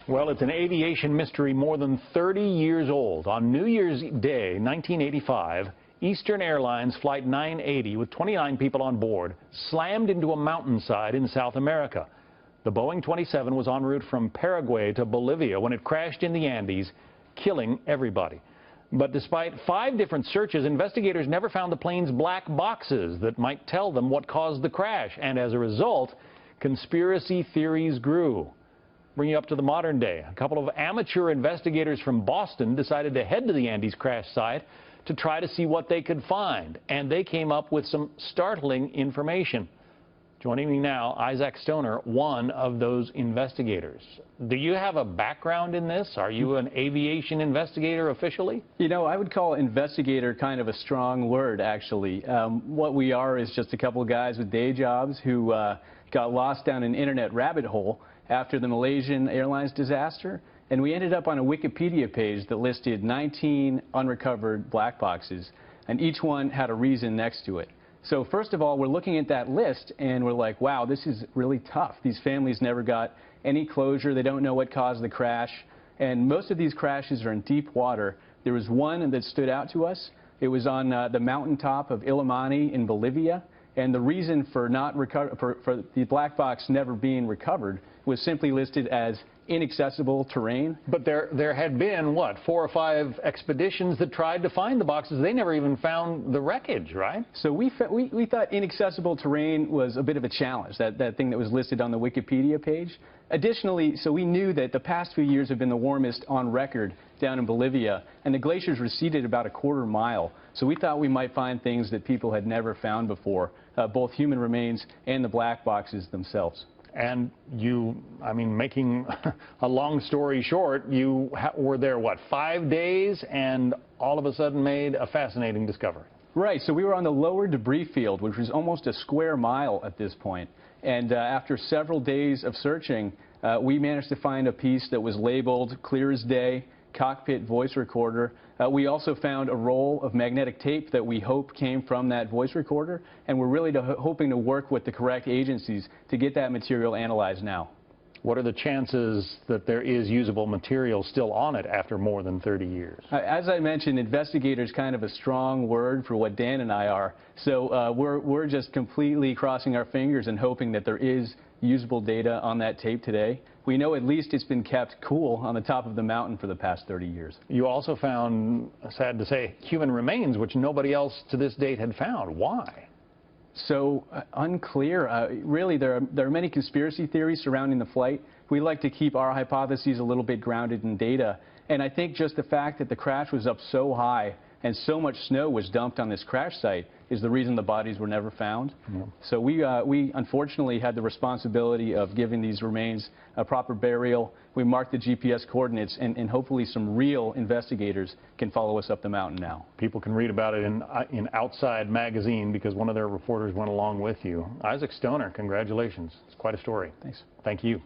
Well, it's an aviation mystery more than 30 years old. On New Year's Day, 1985, Eastern Airlines Flight 980 with 29 people on board slammed into a mountainside in South America. The Boeing 27 was en route from Paraguay to Bolivia when it crashed in the Andes, killing everybody. But despite 5 different searches, investigators never found the plane's black boxes that might tell them what caused the crash. And as a result, conspiracy theories grew. Bring you up to the modern day. A couple of amateur investigators from Boston decided to head to the Andes crash site to try to see what they could find. And they came up with some startling information. Joining me now, Isaac Stoner, one of those investigators. Do you have a background in this? Are you an aviation investigator officially? You know, I would call investigator kind of a strong word, actually. What we are is just a couple of guys with day jobs who got lost down an internet rabbit hole after the Malaysian Airlines disaster, and we ended up on a Wikipedia page that listed 19 unrecovered black boxes, and each one had a reason next to it. So first of all, we're looking at that list, and we're like, wow, this is really tough. These families never got any closure. They don't know what caused the crash, and most of these crashes are in deep water. There was one that stood out to us. It was on the mountaintop of Illimani in Bolivia. And the reason for for the black box never being recovered was simply listed as inaccessible terrain. But there had been, what, 4 or 5 expeditions that tried to find the boxes. They never even found the wreckage, right? So we thought inaccessible terrain was a bit of a challenge, that thing that was listed on the Wikipedia page. Additionally, so we knew that the past few years have been the warmest on record down in Bolivia, and the glaciers receded about a quarter mile. So we thought we might find things that people had never found before, both human remains and the black boxes themselves. And you, I mean, making a long story short, you were there, what, 5 days, and all of a sudden made a fascinating discovery. Right, so we were on the lower debris field, which was almost a square mile at this point. And after several days of searching, we managed to find a piece that was labeled clear as day, cockpit voice recorder. We also found a roll of magnetic tape that we hope came from that voice recorder, and we're really hoping to work with the correct agencies to get that material analyzed now. What are the chances that there is usable material still on it after more than 30 years? As I mentioned, investigator is kind of a strong word for what Dan and I are. So we're just completely crossing our fingers and hoping that there is usable data on that tape today. We know at least it's been kept cool on the top of the mountain for the past 30 years. You also found, sad to say, human remains, which nobody else to this date had found. Why? So unclear. Really, there are many conspiracy theories surrounding the flight. We like to keep our hypotheses a little bit grounded in data. And I think just the fact that the crash was up so high and so much snow was dumped on this crash site is the reason the bodies were never found. Yeah. So we unfortunately had the responsibility of giving these remains a proper burial. We marked the GPS coordinates, and hopefully some real investigators can follow us up the mountain now. People can read about it in Outside Magazine because one of their reporters went along with you. Isaac Stoner, congratulations. It's quite a story. Thanks. Thank you.